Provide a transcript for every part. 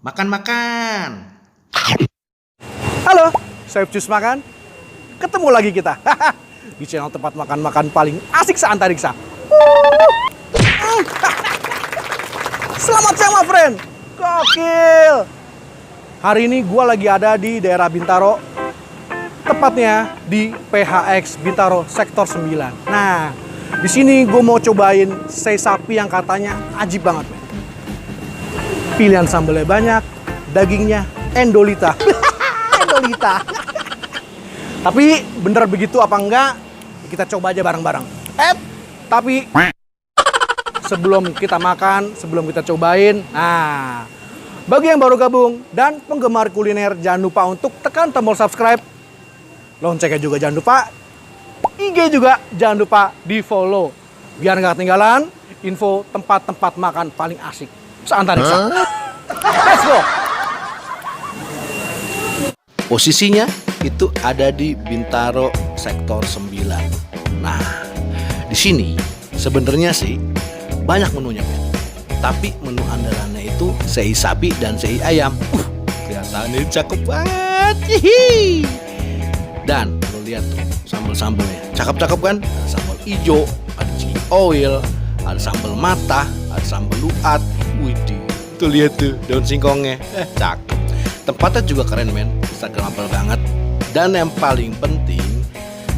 Makan-makan. Halo, saya Cus Makan. Ketemu lagi kita di channel tempat makan-makan paling asik seantariksa. Selamat siang, my friend. Gokil. Hari ini gue lagi ada di daerah Bintaro. Tepatnya di PHX Bintaro Sektor 9. Nah, di sini gue mau cobain sei sapi yang katanya ajib banget, men. Pilihan sambelnya banyak, dagingnya endolita. Endolita. Tapi bener begitu apa enggak? Kita coba aja bareng-bareng. Tapi sebelum kita makan, sebelum kita cobain, nah, bagi yang baru gabung dan penggemar kuliner, jangan lupa untuk tekan tombol subscribe. Loncengnya juga jangan lupa. IG juga jangan lupa di follow. Biar nggak ketinggalan info tempat-tempat makan paling asik seantariksa. Let's go. Posisinya itu ada di Bintaro Sektor 9. Nah, di sini sebenarnya sih banyak menunya, men. Tapi menu andalannya itu sei sapi dan sei ayam. Kelihatannya cakep banget. Hihi. Dan lo lihat tuh sambal-sambalnya. Cakep-cakep kan? Ada sambal hijau, ada chili oil, ada sambal mata, ada sambal luat. Widih, tuh lihat tuh daun singkongnya. Cakep. Tempatnya juga keren, men. Instagramable banget. Dan yang paling penting,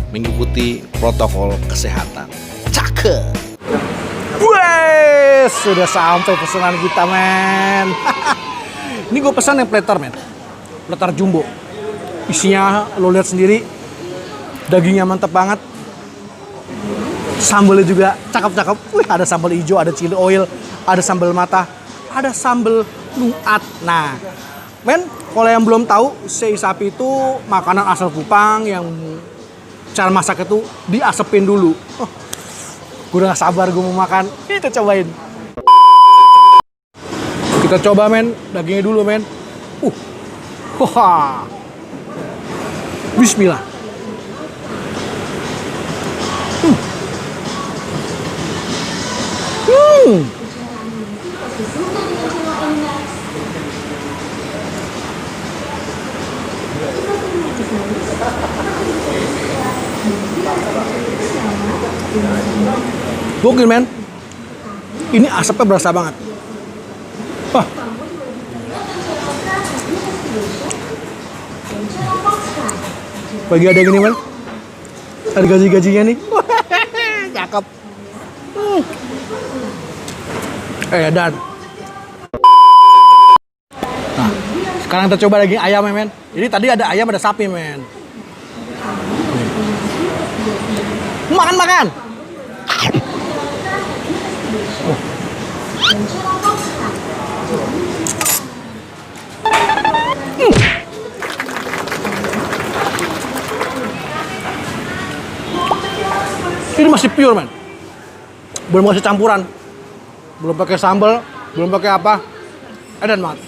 mengikuti protokol kesehatan. Cakep. Wes, sudah sampai pesanan kita, men. Ini gue pesan yang platter, men. Platter jumbo. Isinya lo lihat sendiri. Dagingnya mantep banget. Sambalnya juga cakep-cakep. Wih, ada sambal hijau, ada chili oil, ada sambal mata, ada sambal luat. Nah, men, kalau yang belum tahu, sei sapi itu makanan asal Kupang yang cara masak itu diasepin dulu. Gue udah gak sabar gue mau makan. Kita cobain. Kita coba, men, dagingnya dulu, men. Wah. Bismillah. Gokil, men. Ini asapnya berasa banget. Wah. Bagi ada gini, men. Ada gaji-gajinya nih. Cakep. Dan. Nah, sekarang kita coba daging ayam, men. Ini tadi ada ayam, ada sapi, men. Makan-makan. Ini masih pure, man. Belum kasih campuran. Belum pakai sambal, belum pakai apa. Edan banget.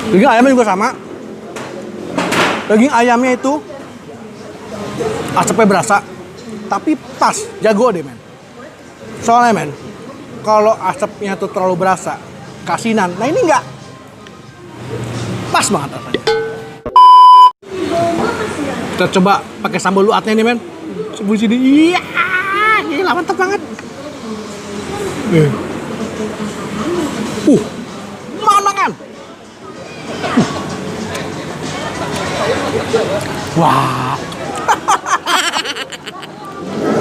Daging ayamnya juga sama. Daging ayamnya itu asapnya berasa, tapi pas, jago deh, men. Soalnya, men, kalau asapnya tuh terlalu berasa, kasinan. Nah, ini enggak. Pas banget rasanya. Kita coba pakai sambal luatnya nih, men. Sebelum sini, iya, gila, mantap banget. Makan. Wah.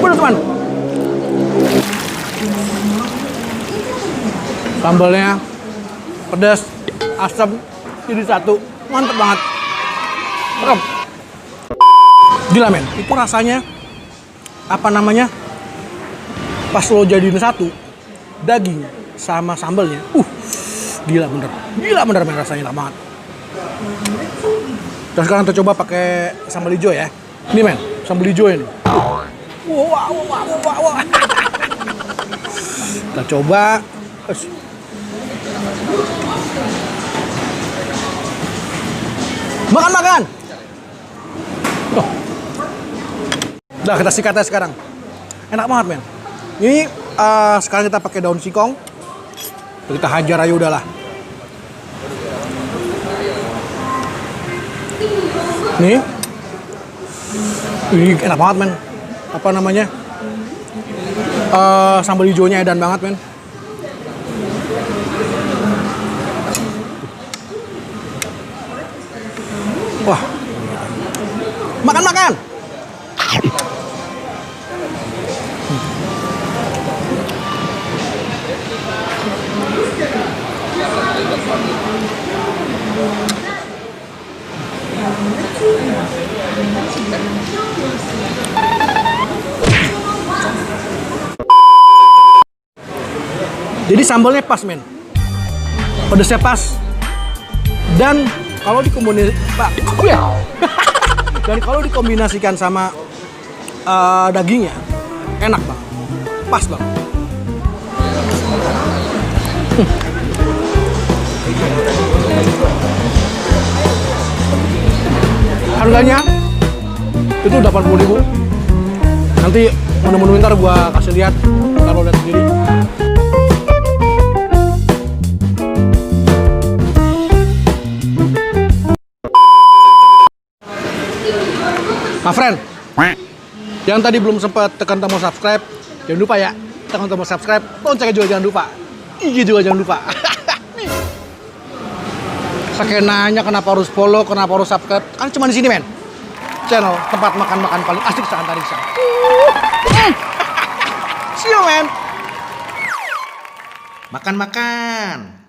Bener, teman. Sambalnya pedas, asam jadi satu. Mantap banget. Serem. Gila, men. Itu rasanya apa namanya? Pas lo jadiin satu, daging sama sambalnya. Gila bener. Gila bener, men, rasanya enak banget. Terus sekarang kita coba pakai sambal hijau ya. Ini, men, sambal hijau ini. Wah. Kita coba. Makan. Udah, kita sikat aja sekarang. Enak banget, men. Ini sekarang kita pakai daun singkong. Kita hajar aja udahlah. Nih. Ini enak banget, men. Apa namanya? Sambal hijaunya edan banget, men. Wah. Makan. Jadi sambalnya pas, men. Pedasnya pas. Dan kalau dikombinasikan sama dagingnya, enak banget. Pas banget. Harganya itu 80.000. Nanti menu-menu ntar gua kasih lihat, kalau lihat sendiri. My friend, yang tadi belum sempat tekan tombol subscribe, jangan lupa ya, tekan tombol subscribe, loncengnya juga jangan lupa, IG juga jangan lupa. Sakenanya kenapa harus follow, kenapa harus subscribe? Kan cuma di sini, men. Channel tempat makan-makan paling asik se-Antariksa. See you, man. Makan-makan.